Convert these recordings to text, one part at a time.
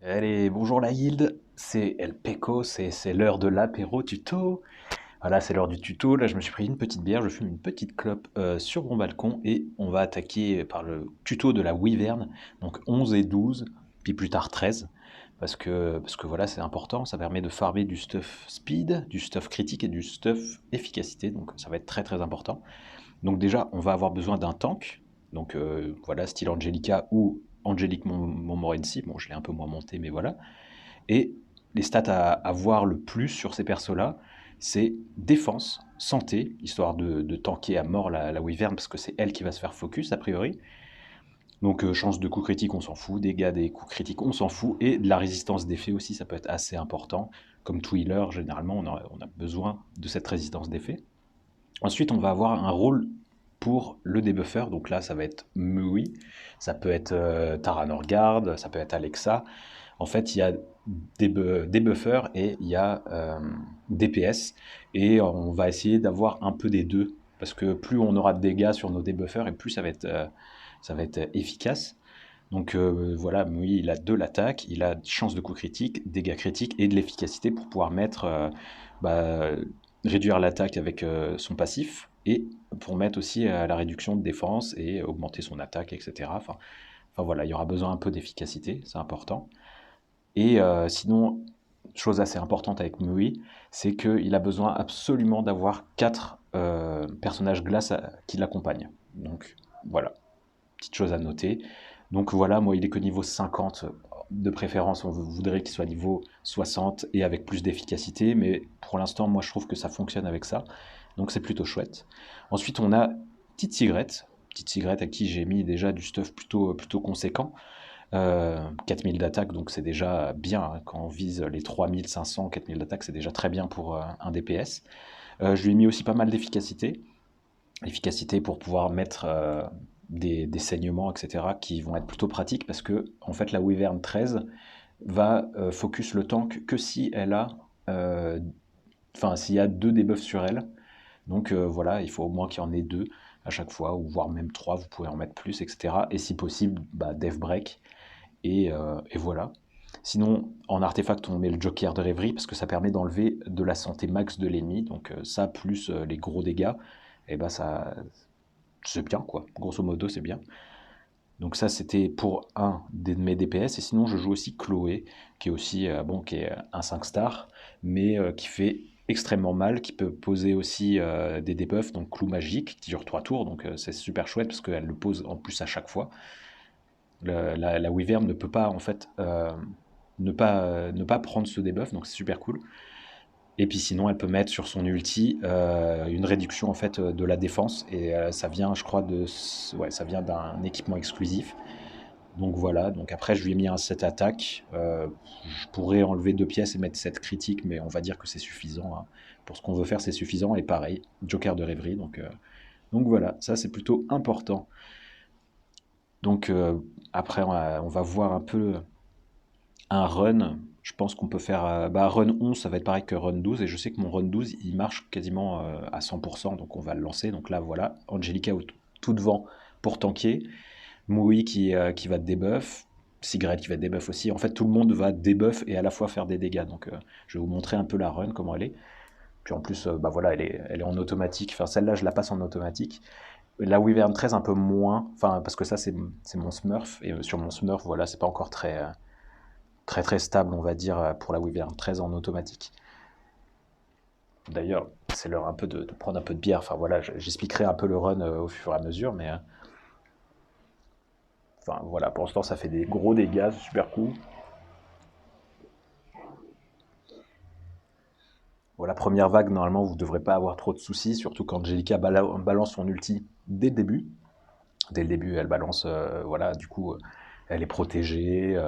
Allez, bonjour la Guilde, c'est El Peco, c'est l'heure de l'apéro tuto. Voilà, c'est l'heure du tuto. Là, je me suis pris une petite bière, je fume une petite clope sur mon balcon et on va attaquer par le tuto de la Wyvern, donc 11 et 12, puis plus tard 13, parce que voilà, c'est important, ça permet de farmer du stuff speed, du stuff critique et du stuff efficacité, donc ça va être très très important. Donc déjà, on va avoir besoin d'un tank, donc voilà, style Angelica ou Angelique Montmorency, bon, je l'ai un peu moins monté, mais voilà. Et les stats à voir le plus sur ces persos-là, c'est défense, santé, histoire de tanker à mort la Wyvern, parce que c'est elle qui va se faire focus, a priori. Donc chance de coup critique, on s'en fout. Dégâts des coups critiques, on s'en fout. Et de la résistance d'effet aussi, ça peut être assez important. Comme tout healer, généralement, on a besoin de cette résistance d'effet. Ensuite, on va avoir un rôle pour le débuffer. Donc là, ça va être Mui, ça peut être Tara Norgard, ça peut être Alexa. En fait, il y a des buffers et il y a DPS. Et on va essayer d'avoir un peu des deux. Parce que plus on aura de dégâts sur nos debuffers et plus ça va être efficace. Donc voilà, Mui, il a de l'attaque, il a chance de coup critique, dégâts critiques et de l'efficacité pour pouvoir mettre, bah, réduire l'attaque avec son passif et pour mettre aussi la réduction de défense et augmenter son attaque, etc. Enfin voilà, il y aura besoin un peu d'efficacité, c'est important. Et sinon, chose assez importante avec Mui, c'est qu'il a besoin absolument d'avoir 4 personnages glace qui l'accompagnent. Donc voilà, petite chose à noter. Donc voilà, moi il est que niveau 50, de préférence on voudrait qu'il soit niveau 60 et avec plus d'efficacité, mais pour l'instant moi je trouve que ça fonctionne avec ça, donc c'est plutôt chouette. Ensuite on a petite cigarette à qui j'ai mis déjà du stuff plutôt conséquent, 4000 d'attaque, donc c'est déjà bien, hein, quand on vise les 3500, 4000 d'attaque, c'est déjà très bien pour un DPS. Je lui ai mis aussi pas mal d'efficacité, efficacité pour pouvoir mettre des saignements, etc., qui vont être plutôt pratiques parce que en fait la Wyvern 13 va focus le tank que si elle a, euh, enfin s'il y a deux debuffs sur elle. Donc voilà, il faut au moins qu'il y en ait deux à chaque fois, ou voire même trois, vous pouvez en mettre plus, etc. Et si possible, bah, Death Break. Et voilà. Sinon, en artefact, on met le Joker de rêverie parce que ça permet d'enlever de la santé max de l'ennemi. Donc ça, plus les gros dégâts, et bah ça, c'est bien quoi. Grosso modo, c'est bien. Donc ça, c'était pour un de mes DPS. Et sinon, je joue aussi Chloé, qui est aussi bon, qui est un 5 star, mais qui fait extrêmement mal, qui peut poser aussi des debuffs, donc clou magique, qui dure 3 tours, donc c'est super chouette parce qu'elle le pose en plus à chaque fois. La Wyvern ne peut pas en fait ne pas prendre ce debuff, donc c'est super cool. Et puis sinon, elle peut mettre sur son ulti une réduction en fait de la défense et ça vient, je crois, ouais, ça vient d'un équipement exclusif. Donc voilà. Donc après, je lui ai mis un 7 attaque. Je pourrais enlever 2 pièces et mettre 7 critiques, mais on va dire que c'est suffisant, hein. Pour ce qu'on veut faire, c'est suffisant. Et pareil, Joker de rêverie. Donc voilà, ça c'est plutôt important. Donc après, on va voir un peu un run. Je pense qu'on peut faire bah, run 11, ça va être pareil que run 12. Et je sais que mon run 12, il marche quasiment à 100%. Donc on va le lancer. Donc là, voilà, Angelica tout devant pour tanker. Moui qui va debuff. Cigarette qui va debuff aussi. En fait, tout le monde va debuff et à la fois faire des dégâts. Donc je vais vous montrer un peu la run, comment elle est. Puis en plus, bah voilà, elle est en automatique. Enfin, celle-là, je la passe en automatique. La Wyvern 13 un peu moins, enfin parce que ça c'est mon Smurf et sur mon Smurf voilà c'est pas encore très très stable on va dire pour la Wyvern 13 en automatique. D'ailleurs c'est l'heure un peu de prendre un peu de bière, enfin voilà j'expliquerai un peu le run au fur et à mesure mais enfin voilà pour l'instant ça fait des gros dégâts, c'est super cool. Voilà première vague normalement vous devrez pas avoir trop de soucis surtout quand Angelica balance son ulti dès le début. Dès le début, elle balance, voilà, du coup, elle est protégée,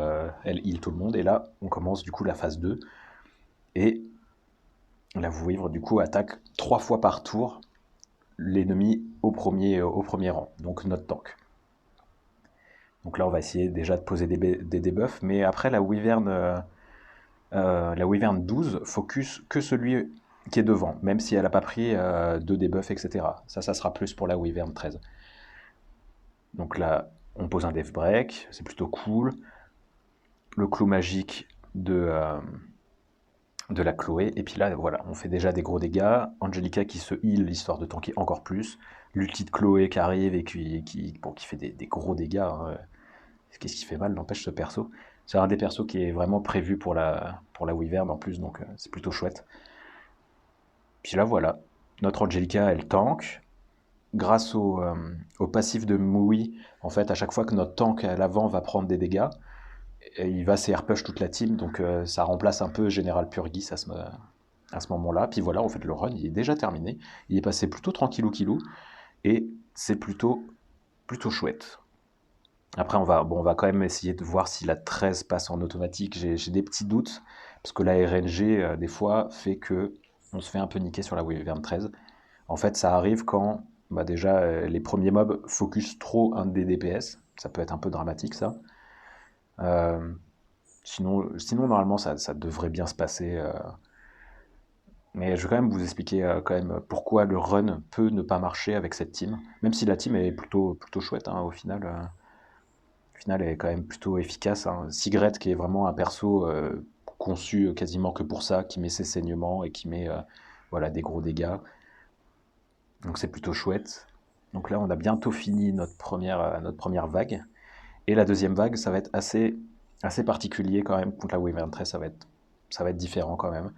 elle heal tout le monde. Et là, on commence du coup la phase 2. Et la Vouivre, du coup, attaque 3 fois par tour l'ennemi au premier rang, donc notre tank. Donc là, on va essayer déjà de poser des debuffs. Mais après, la Wyvern 12 focus que celui qui est devant, même si elle n'a pas pris de debuff, etc. Ça sera plus pour la Wyvern 13. Donc là, on pose un death break, c'est plutôt cool. le clou magique de la Chloé. Et puis là, voilà, on fait déjà des gros dégâts. Angelica qui se heal, histoire de tanker encore plus. L'ulti de Chloé qui arrive et qui fait des gros dégâts, hein. Qu'est-ce qui fait mal, n'empêche, ce perso. C'est un des persos qui est vraiment prévu pour la Wyvern en plus, donc c'est plutôt chouette. Puis là, voilà, notre Angelica, elle tank. Grâce au passif de Moui, en fait, à chaque fois que notre tank à l'avant va prendre des dégâts, il va CR push toute la team, donc ça remplace un peu Général Purgis à ce moment-là. Puis voilà, en fait, le run, il est déjà terminé. Il est passé plutôt tranquillou, et c'est plutôt chouette. Après, on va quand même essayer de voir si la 13 passe en automatique. J'ai des petits doutes, parce que la RNG, des fois, fait que on se fait un peu niquer sur la Wyvern 13. En fait, ça arrive quand, bah déjà, les premiers mobs focus trop un des DPS. Ça peut être un peu dramatique, ça. Euh, sinon, normalement, ça devrait bien se passer. Mais je vais quand même vous expliquer quand même pourquoi le run peut ne pas marcher avec cette team. Même si la team est plutôt chouette, hein, au final. Au final, elle est quand même plutôt efficace, hein. Sigret, qui est vraiment un perso conçu quasiment que pour ça, qui met ses saignements et qui met voilà, des gros dégâts. Donc c'est plutôt chouette. Donc là, on a bientôt fini notre première vague. Et la deuxième vague, ça va être assez particulier quand même. Contre la Wyvern 13, ça va être différent quand même.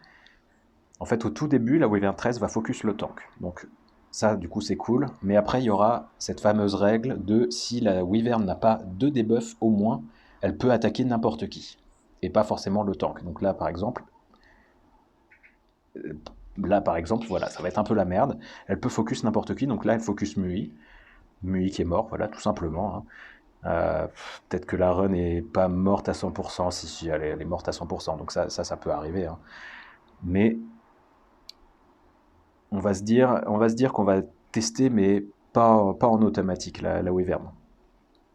En fait, au tout début, la Wyvern 13 va focus le tank. Donc ça, du coup, c'est cool. Mais après, il y aura cette fameuse règle de si la Wyvern n'a pas 2 debuffs au moins, elle peut attaquer n'importe qui. Et pas forcément le tank. Donc euh, là, par exemple, voilà, ça va être un peu la merde. Elle peut focus n'importe qui. Donc là, elle focus Mui. Mui qui est mort, voilà, tout simplement, hein. Peut-être que la run est pas morte à 100%. Si, elle est morte à 100%. Donc ça peut arriver, hein. Mais on va se dire qu'on va tester, mais pas en automatique, la Wyvern.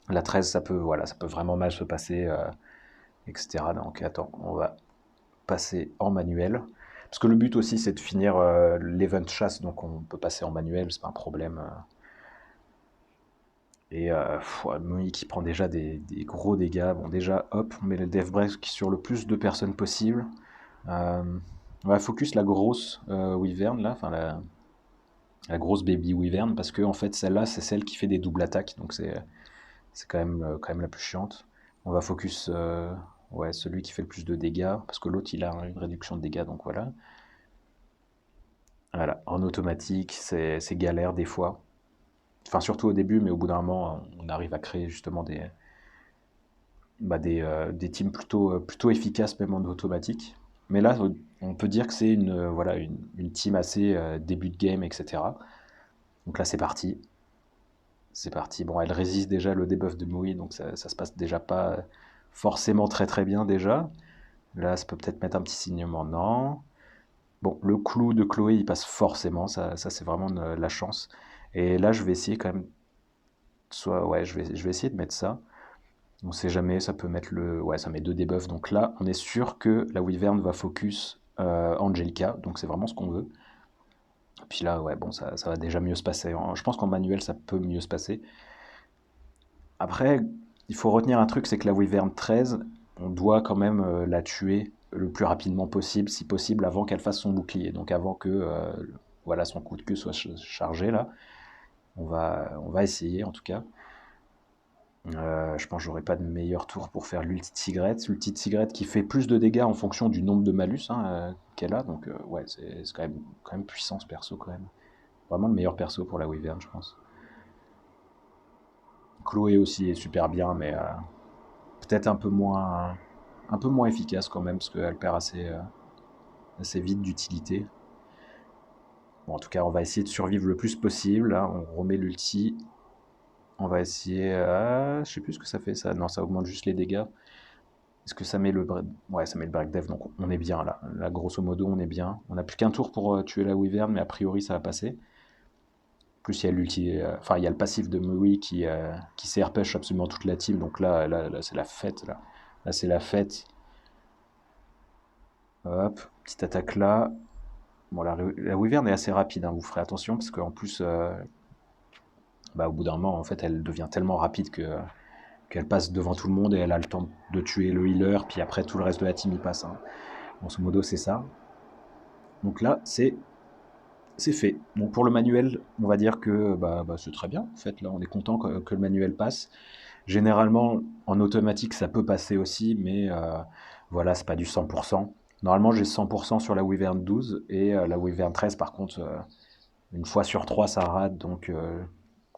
La 13, voilà, ça peut vraiment mal se passer, etc. Donc attends, on va passer en manuel. Parce que le but aussi, c'est de finir l'event chasse, donc on peut passer en manuel, c'est pas un problème. Et ouais, Moïse qui prend déjà des gros dégâts. Bon, déjà, hop, on met le Death Breath sur le plus de personnes possible. Euh, on va focus la grosse Wyvern, là, enfin la grosse Baby Wyvern, parce que en fait, celle-là, c'est celle qui fait des doubles attaques, donc c'est quand même la plus chiante. On va focus ouais, celui qui fait le plus de dégâts, parce que l'autre, il a une réduction de dégâts, donc voilà. Voilà, en automatique, c'est galère des fois. Enfin, surtout au début, mais au bout d'un moment, on arrive à créer justement des teams plutôt efficaces, même en automatique. Mais là, on peut dire que c'est voilà, une team assez début de game, etc. Donc là, c'est parti. C'est parti. Bon, elle résiste déjà le debuff de Moui, donc ça se passe déjà pas forcément très très bien déjà. Là, ça peut peut-être mettre un petit signement. Non. Bon, le clou de Chloé, il passe forcément. Ça c'est vraiment la chance. Et là, je vais essayer quand même. Soit, ouais, je vais essayer de mettre ça. On sait jamais, ça peut mettre le. Ouais, ça met 2 debuffs. Donc là, on est sûr que la Wyvern va focus Angelica. Donc c'est vraiment ce qu'on veut. Puis là, ouais, bon, ça va déjà mieux se passer. Je pense qu'en manuel, ça peut mieux se passer. Après, il faut retenir un truc, c'est que la Wyvern 13, on doit quand même la tuer le plus rapidement possible, si possible, avant qu'elle fasse son bouclier. Donc avant que voilà, son coup de queue soit chargé, là. On va essayer, en tout cas. Je pense que j'aurai pas de meilleur tour pour faire l'ulti de Cigarette. L'ulti de Cigarette qui fait plus de dégâts en fonction du nombre de malus, hein, qu'elle a. Donc ouais, c'est quand même puissant ce perso, quand même. Vraiment le meilleur perso pour la Wyvern, je pense. Chloé aussi est super bien, mais peut-être un peu moins efficace quand même, parce qu'elle perd assez vite d'utilité. Bon, en tout cas, on va essayer de survivre le plus possible. Là, on remet l'ulti. On va essayer. Je sais plus ce que ça fait, ça. Non, ça augmente juste les dégâts. Est-ce que ça met le break... Ouais, ça met le break dev, donc on est bien là. Là, grosso modo, on est bien. On n'a plus qu'un tour pour tuer la Wyvern, mais a priori, ça va passer. Plus, il y a l'ulti. Enfin, il y a le passif de Mui qui CR-push absolument toute la team. Donc là c'est la fête. Là, c'est la fête. Hop, petite attaque là. Bon, la Wyvern est assez rapide, hein, vous ferez attention, parce qu'en plus, bah, au bout d'un moment, en fait, elle devient tellement rapide que qu'elle passe devant tout le monde et elle a le temps de tuer le healer, puis après tout le reste de la team y passe, hein. Grosso modo, c'est ça. Donc là, c'est fait. Donc pour le manuel, on va dire que c'est très bien. En fait, là, on est content que le manuel passe. Généralement, en automatique, ça peut passer aussi, mais voilà, c'est pas du 100%. Normalement, j'ai 100% sur la Wyvern 12 et la Wyvern 13, par contre, une fois sur trois, ça rate. Donc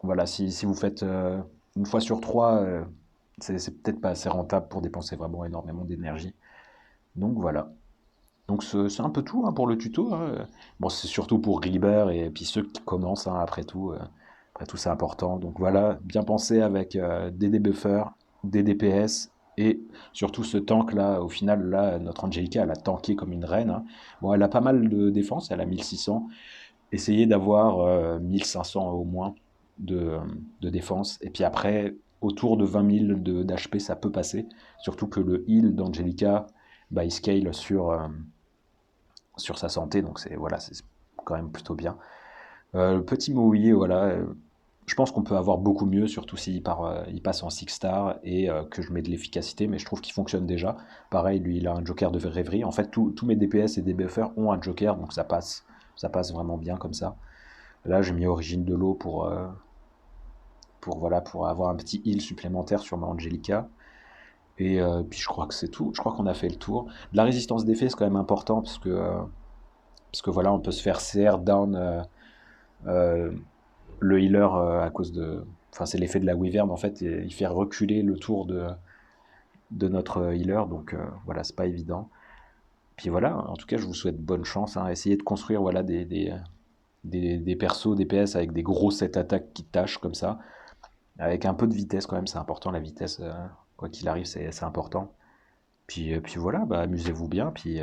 voilà, si vous faites une fois sur trois, c'est peut-être pas assez rentable pour dépenser vraiment énormément d'énergie. Donc voilà. Donc c'est un peu tout, hein, pour le tuto, hein. Bon, c'est surtout pour Rieber et puis ceux qui commencent, hein, après tout. Après tout, c'est important. Donc voilà, bien penser avec des debuffers, des DPS et surtout ce tank là. Au final, là, notre Angelica, elle a tanké comme une reine, hein. Bon, elle a pas mal de défense, elle a 1600. Essayez d'avoir 1500 au moins de, de défense. Et puis après, autour de 20 000 d'HP, ça peut passer. Surtout que le heal d'Angelica, bah, il scale sur sa santé, donc c'est voilà, c'est quand même plutôt bien. Le petit Moui, voilà, je pense qu'on peut avoir beaucoup mieux, surtout il passe en 6 star et que je mets de l'efficacité, mais je trouve qu'il fonctionne déjà. Pareil, lui, il a un joker de rêverie. En fait, tous mes DPS et DBFR ont un joker, donc ça passe vraiment bien comme ça. Là, j'ai mis Origine de l'eau voilà, pour avoir un petit heal supplémentaire sur ma Angelica. Et puis je crois que c'est tout. Je crois qu'on a fait le tour. De la résistance d'effet, c'est quand même important parce que voilà, on peut se faire CR down euh, le healer à cause de. Enfin, c'est l'effet de la Wyvern en fait, et il fait reculer le tour de notre healer, donc voilà, c'est pas évident. Puis voilà, en tout cas, je vous souhaite bonne chance, hein. Essayez de construire voilà, des persos, des PS avec des gros set attaques qui tâchent comme ça, avec un peu de vitesse quand même, c'est important la vitesse, quoi qu'il arrive, c'est important. Puis voilà, bah, amusez-vous bien, puis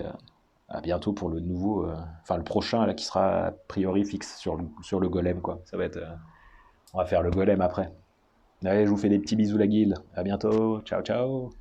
à bientôt pour le nouveau, enfin le prochain là qui sera a priori fixe sur le golem quoi. Ça va être, on va faire le golem après. Allez, je vous fais des petits bisous la guilde. À bientôt. Ciao ciao.